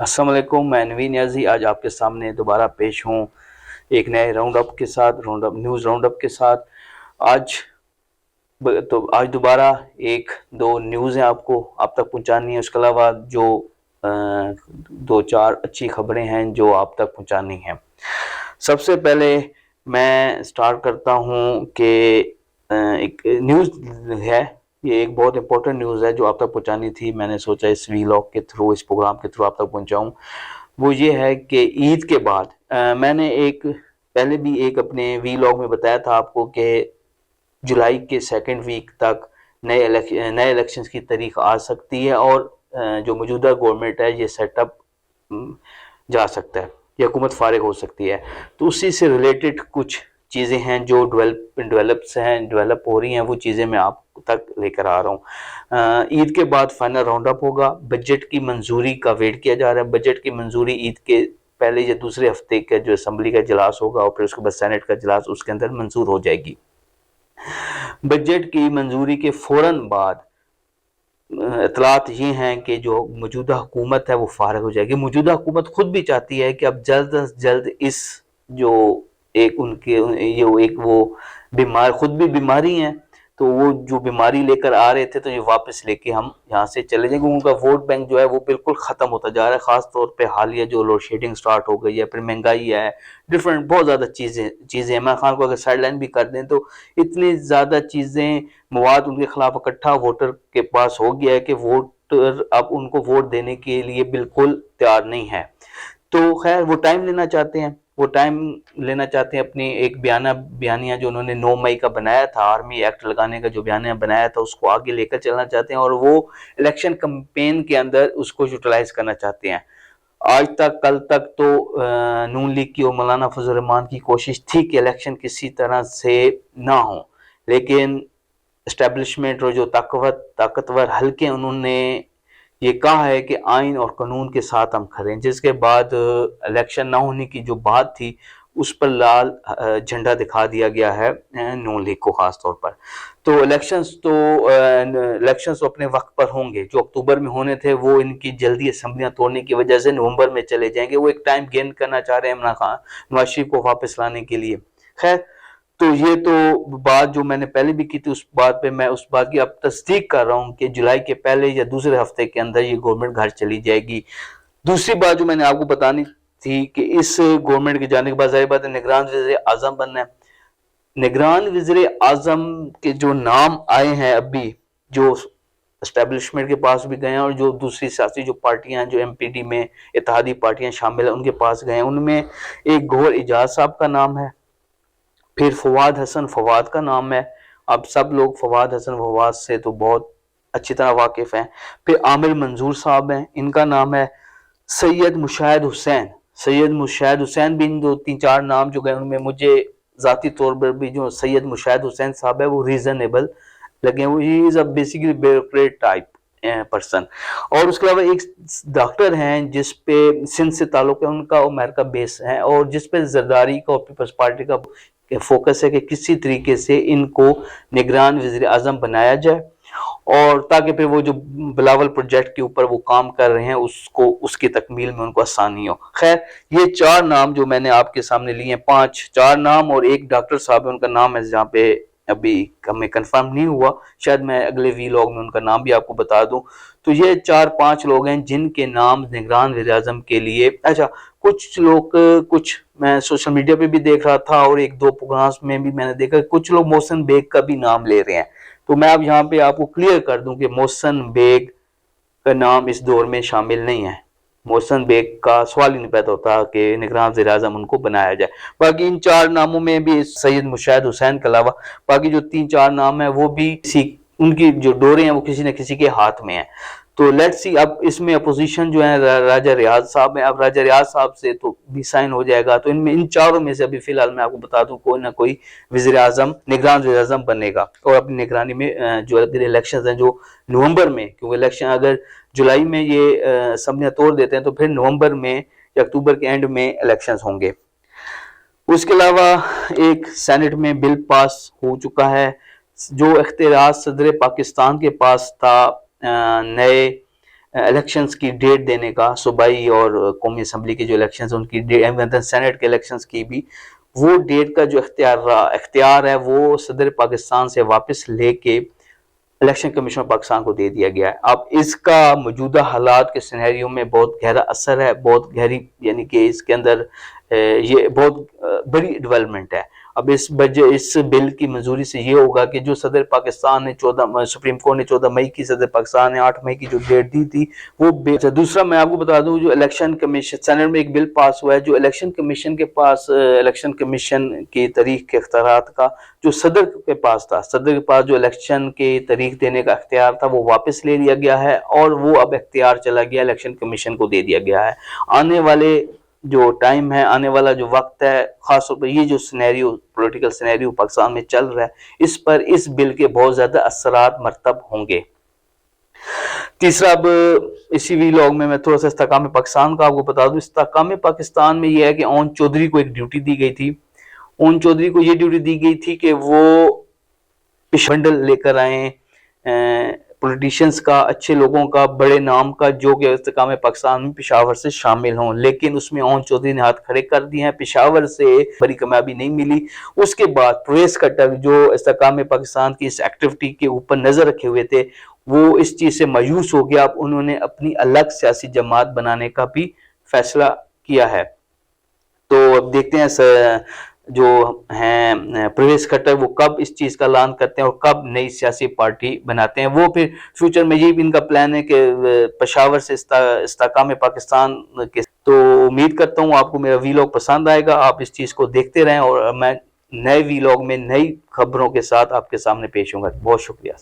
अस्सलाम वालेकुम, मैं नवीन नियाज़ी आज आपके सामने दोबारा पेश हूँ एक नए राउंड अप के साथ, न्यूज़ राउंड अप के साथ। आज आज दोबारा एक दो न्यूज़ हैं आपको आप तक पहुँचानी है। उसके अलावा जो दो चार अच्छी खबरें हैं जो आप तक पहुँचानी हैं। सबसे पहले मैं स्टार्ट करता हूँ कि एक न्यूज़ है, ये एक बहुत इंपॉर्टेंट न्यूज़ है जो आप तक पहुंचानी थी। मैंने सोचा इस वीलॉग के थ्रू, इस प्रोग्राम के थ्रू आप तक पहुंचाऊं। वो ये है कि ईद के बाद मैंने पहले भी एक अपने वीलॉग में बताया था आपको कि जुलाई के सेकंड वीक तक नए इलेक्शंस की तारीख आ सकती है और जो मौजूदा गवर्नमेंट है ये सेटअप जा सकता है, ये हुकूमत फारिग हो सकती है। तो उसी से रिलेटेड कुछ चीज़ें हैं जो डेवलप हो रही हैं, वो चीज़ें मैं आप तक लेकर आ रहा हूँ। ईद के बाद फाइनल राउंड अप होगा। बजट की मंजूरी का वेट किया जा रहा है। बजट की मंजूरी ईद के पहले या दूसरे हफ्ते का जो असम्बली का इजलास होगा और फिर उसके बाद सेनेट का इजलास, उसके अंदर मंजूर हो जाएगी। बजट की मंजूरी के फौरन बाद इतलात ये हैं कि जो मौजूदा हुकूमत है वो फारिग हो जाएगी। मौजूदा हुकूमत खुद भी चाहती है कि अब जल्द अज जल्द इस जो एक उनके ये एक वो बीमार खुद भी बीमारी हैं, तो वो जो बीमारी लेकर आ रहे थे तो ये वापस लेके हम यहाँ से चले जाएंगे। उनका वोट बैंक जो है वो बिल्कुल ख़त्म होता जा रहा है। ख़ास तौर पे हालिया जो लोड शेडिंग स्टार्ट हो गई है, फिर महंगाई है, डिफरेंट बहुत ज़्यादा चीज़ें इमरान खान को अगर साइड लाइन भी कर दें तो इतनी ज़्यादा चीज़ें मवाद उनके खिलाफ इकट्ठा वोटर के पास हो गया है कि वोटर अब उनको वोट देने के लिए बिल्कुल तैयार नहीं है। तो खैर वो टाइम लेना चाहते हैं अपनी एक बयानिया जो उन्होंने 9 मई का बनाया था, आर्मी एक्ट लगाने का जो बयानिया बनाया था, उसको आगे लेकर चलना चाहते हैं और वो इलेक्शन कैंपेन के अंदर उसको यूटिलाइज करना चाहते हैं। आज तक कल तक तो नून लीग की और मौलाना फजल रहमान की कोशिश थी कि इलेक्शन किसी तरह से ना हो, लेकिन एस्टेब्लिशमेंट और जो ताकतवर हल्के उन्होंने ये कहा है कि आइन और कानून के साथ हम खड़े हैं। जिसके बाद इलेक्शन ना होने की जो बात थी उस पर लाल झंडा दिखा दिया गया है नून लीग को खास तौर पर। तो इलेक्शंस तो अपने वक्त पर होंगे। जो अक्टूबर में होने थे वो इनकी जल्दी असम्बलियां तोड़ने की वजह से नवंबर में चले जाएंगे। वो एक टाइम गेन करना चाह रहे हैं इमरान खान नवाज शरीफ को वापस लाने के लिए। खैर, तो ये तो बात जो मैंने पहले भी की थी, उस बात पे मैं उस बात की अब तस्दीक कर रहा हूँ कि जुलाई के पहले या दूसरे हफ्ते के अंदर ये गवर्नमेंट घर चली जाएगी। दूसरी बात जो मैंने आपको बतानी थी कि इस गवर्नमेंट के जाने के बाद जाहिर बात है निगरान वज़ीर आज़म बनना है। निगरान वज़ीर आज़म के जो नाम आए हैं अभी, जो एस्टेब्लिशमेंट के पास भी गए हैं और जो दूसरी सियासी जो पार्टियां जो एमपीडी में इत्तेहादी पार्टियां शामिल हैं उनके पास गए हैं, उनमें एक गौहर एजाज साहब का नाम है, फिर फवाद हसन फवाद का नाम है। अब सब लोग फवाद हसन फवाद से तो बहुत अच्छी तरह वाकिफ हैं। फिर आमिर मंजूर साहब हैं, इनका नाम है। सैयद मुशाहिद हुसैन भी इन 2-3-4 नाम जो गए उनमें मुझे ज़ाती तौर पर भी जो सैयद मुशाहिद हुसैन साहब है वो रीजनेबल लगे। वो he is a basically bureaucrat type person. और उसके अलावा एक डॉक्टर हैं जिस पे सिंध से ताल्लुक है, उनका अमेरिका बेस है और जिस पे जरदारी का और पीपल्स पार्टी का फोकस है कि किसी तरीके से इनको निगरान वज़ीर आज़म बनाया जाए और ताकि फिर वो जो बिलावल प्रोजेक्ट के ऊपर वो काम कर रहे हैं उसको उसकी तकमील में उनको आसानी हो। खैर, ये 4 नाम जो मैंने आपके सामने लिए हैं, 4 नाम और एक डॉक्टर साहब है उनका नाम है जहाँ पे अभी हमें कंफर्म नहीं हुआ, शायद मैं अगले वीलॉग में उनका नाम भी आपको बता दूं। तो ये 4-5 लोग हैं जिनके नाम निगरान वज़ीर आज़म के लिए। अच्छा, कुछ लोग मैं सोशल मीडिया पे भी देख रहा था और 1-2 प्रोग्राम्स में भी मैंने देखा कुछ लोग मोहसिन बेग का भी नाम ले रहे हैं। तो मैं अब यहाँ पे आपको क्लियर कर दूं कि मोहसिन बेग का नाम इस दौर में शामिल नहीं है। मोहसिन बेग का सवाल ही नहीं पैदा होता कि निगरान वज़ीर आज़म उनको बनाया जाए। बाकी इन 4 नामों में भी सैयद मुशाहिद हुसैन के अलावा बाकी जो 3-4 नाम है वो भी उनकी जो डोरे हैं वो किसी न किसी के हाथ में है। तो लेट्स सी, अब इसमें अपोजिशन जो है राजा रियाज साहब है। अब राजा रियाज साहब से तो भी साइन हो जाएगा। तो इन चारों में से अभी फिलहाल मैं आपको बता दूं कोई ना कोई वज़ीर आज़म निगरान वज़ीर आज़म बनेगा और अपनी निगरानी में जो इलेक्शन हैं जो नवंबर में, क्योंकि इलेक्शन अगर जुलाई में ये असम्बलियां तोड़ देते हैं तो फिर नवंबर में या अक्टूबर के एंड में इलेक्शन होंगे। उसके अलावा एक सेनेट में बिल पास हो चुका है। जो इख्तियार सदर पाकिस्तान के पास था नए الیکشنز کی ڈیٹ دینے کا، صوبائی اور قومی اسمبلی کے جو الیکشنز ان کی ڈیٹ، سینٹ کے الیکشنز کی بھی وہ ڈیٹ کا جو اختیار ہے وہ صدر پاکستان سے واپس لے کے الیکشن کمیشن پاکستان کو دے دیا گیا ہے۔ اب اس کا موجودہ حالات کے سینیریو میں بہت گہرا اثر ہے، بہت گہری، یعنی کہ اس کے اندر یہ بہت بڑی ڈیولپمنٹ ہے۔ اب اس بل کی منظوری سے یہ ہوگا کہ جو صدر پاکستان نے سپریم کورٹ نے 14 مئی کی، صدر پاکستان نے 8 مئی کی جو ڈیٹ دی تھی وہ دوسرا میں آپ کو بتا دوں، جو الیکشن کمیشن سینٹ میں ایک بل پاس ہوا ہے، جو الیکشن کمیشن کے پاس الیکشن کمیشن کی تاریخ کے اختیارات کا جو صدر کے پاس تھا، صدر کے پاس جو الیکشن کی تاریخ دینے کا اختیار تھا وہ واپس لے لیا گیا ہے، اور وہ اب اختیار چلا گیا الیکشن کمیشن کو دے دیا گیا ہے۔ آنے والے جو ٹائم ہے، آنے والا جو وقت ہے، خاص طور پر یہ جو سینیریو پولیٹیکل سینیریو پاکستان میں چل رہا ہے، اس پر اس بل کے بہت زیادہ اثرات مرتب ہوں گے۔ تیسرا، اب اسی ویلاگ میں تھوڑا سا استحکام پاکستان کا آپ کو بتا دوں۔ استحکام پاکستان میں یہ ہے کہ اون چودھری کو ایک ڈیوٹی دی گئی تھی، اون چودھری کو یہ ڈیوٹی دی گئی تھی کہ وہ بنڈل لے کر آئیں پولیٹیشینز کا، اچھے لوگوں کا، بڑے نام کا، جو کہ استحکام پاکستان میں پشاور سے شامل ہوں، لیکن اس میں اون چودھری نے ہاتھ کھڑے کر دیے ہیں، پشاور سے بڑی کامیابی نہیں ملی۔ اس کے بعد پرویز کھٹر جو استحکام پاکستان کی اس ایکٹیویٹی کے اوپر نظر رکھے ہوئے تھے، وہ اس چیز سے مایوس ہو گیا، اب انہوں نے اپنی الگ سیاسی جماعت بنانے کا بھی فیصلہ کیا ہے۔ تو اب دیکھتے ہیں جو ہیں پرویز کھٹر وہ کب اس چیز کا اعلان کرتے ہیں اور کب نئی سیاسی پارٹی بناتے ہیں۔ وہ پھر فیوچر میں یہ بھی ان کا پلان ہے کہ پشاور سے استحکام پاکستان کے، تو امید کرتا ہوں آپ کو میرا ویلاگ پسند آئے گا، آپ اس چیز کو دیکھتے رہیں، اور میں نئے ویلاگ میں نئی خبروں کے ساتھ آپ کے سامنے پیش ہوں گا۔ بہت شکریہ۔